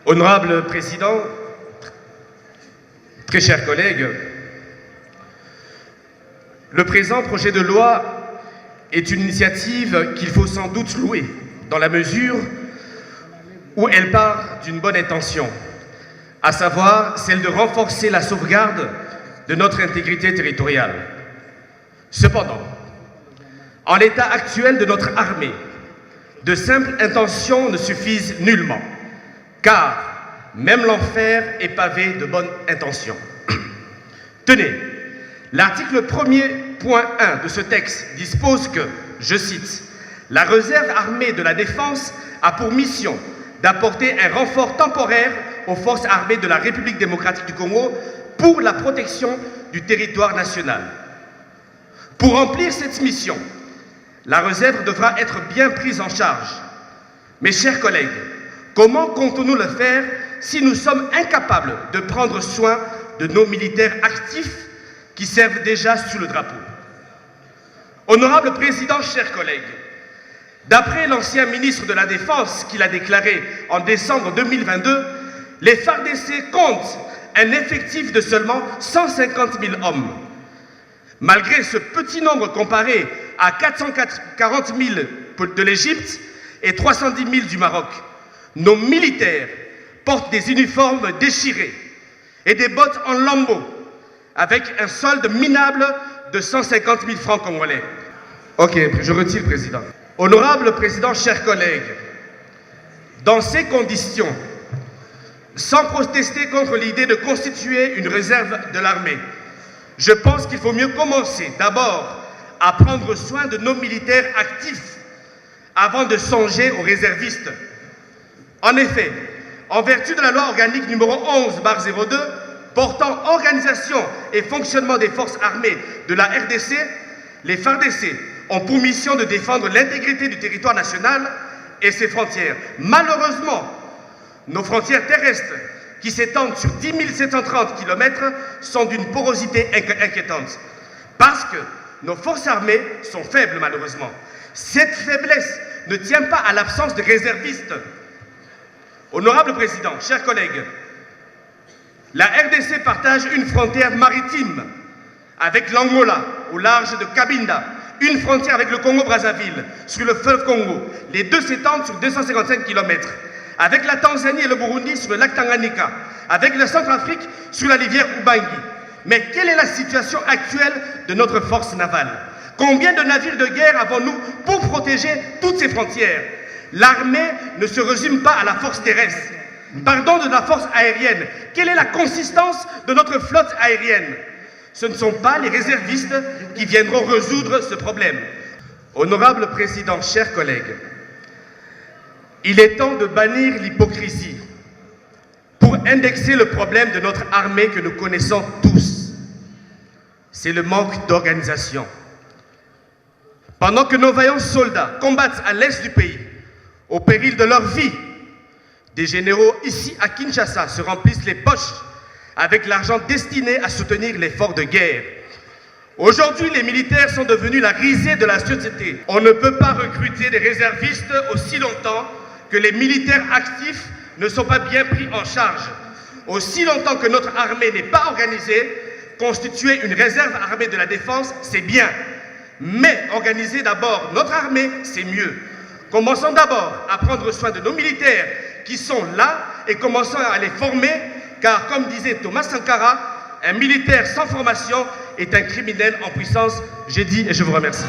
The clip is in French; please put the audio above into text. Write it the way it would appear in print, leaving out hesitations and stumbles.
Honorable Président, très chers collègues, le présent projet de loi est une initiative qu'il faut sans doute louer, dans la mesure où elle part d'une bonne intention, à savoir celle de renforcer la sauvegarde de notre intégrité territoriale. Cependant, en l'état actuel de notre armée, de simples intentions ne suffisent nullement, car même l'enfer est pavé de bonnes intentions. Tenez, l'article 1er, point 1 de ce texte dispose que, je cite, « La réserve armée de la défense a pour mission d'apporter un renfort temporaire aux forces armées de la République démocratique du Congo pour la protection du territoire national. » Pour remplir cette mission, la réserve devra être bien prise en charge. Mes chers collègues, comment comptons-nous le faire si nous sommes incapables de prendre soin de nos militaires actifs qui servent déjà sous le drapeau? Honorable Président, chers collègues, d'après l'ancien ministre de la Défense qu'il a déclaré en décembre 2022, les FARDC comptent un effectif de seulement 150 000 hommes. Malgré ce petit nombre comparé à 440 000 de l'Égypte et 310 000 du Maroc, nos militaires portent des uniformes déchirés et des bottes en lambeaux avec un solde minable de 150 000 francs congolais. Ok, je retire, Président. Honorable Président, chers collègues, dans ces conditions, sans protester contre l'idée de constituer une réserve de l'armée, je pense qu'il faut mieux commencer d'abord à prendre soin de nos militaires actifs avant de songer aux réservistes. En effet, en vertu de la loi organique numéro 11/02 portant organisation et fonctionnement des forces armées de la RDC, les FARDC ont pour mission de défendre l'intégrité du territoire national et ses frontières. Malheureusement, nos frontières terrestres, qui s'étendent sur 10 730 km, sont d'une porosité inquiétante. Parce que nos forces armées sont faibles, malheureusement. Cette faiblesse ne tient pas à l'absence de réservistes. Honorable Président, chers collègues, la RDC partage une frontière maritime avec l'Angola, au large de Cabinda, une frontière avec le Congo-Brazzaville, sur le fleuve Congo. Les deux s'étendent sur 255 km. Avec la Tanzanie et le Burundi sur le lac Tanganyika, avec la Centrafrique sur la rivière Ubangi. Mais quelle est la situation actuelle de notre force navale? Combien de navires de guerre avons-nous pour protéger toutes ces frontières? L'armée ne se résume pas à la force terrestre. Pardon, de la force aérienne. Quelle est la consistance de notre flotte aérienne? Ce ne sont pas les réservistes qui viendront résoudre ce problème. Honorable Président, chers collègues, il est temps de bannir l'hypocrisie pour indexer le problème de notre armée que nous connaissons tous. C'est le manque d'organisation. Pendant que nos vaillants soldats combattent à l'est du pays, au péril de leur vie, des généraux ici à Kinshasa se remplissent les poches avec l'argent destiné à soutenir l'effort de guerre. Aujourd'hui, les militaires sont devenus la risée de la société. On ne peut pas recruter des réservistes aussi longtemps que les militaires actifs ne sont pas bien pris en charge. Aussi longtemps que notre armée n'est pas organisée, constituer une réserve armée de la défense, c'est bien. Mais organiser d'abord notre armée, c'est mieux. Commençons d'abord à prendre soin de nos militaires qui sont là et commençons à les former, car comme disait Thomas Sankara, un militaire sans formation est un criminel en puissance. J'ai dit et je vous remercie.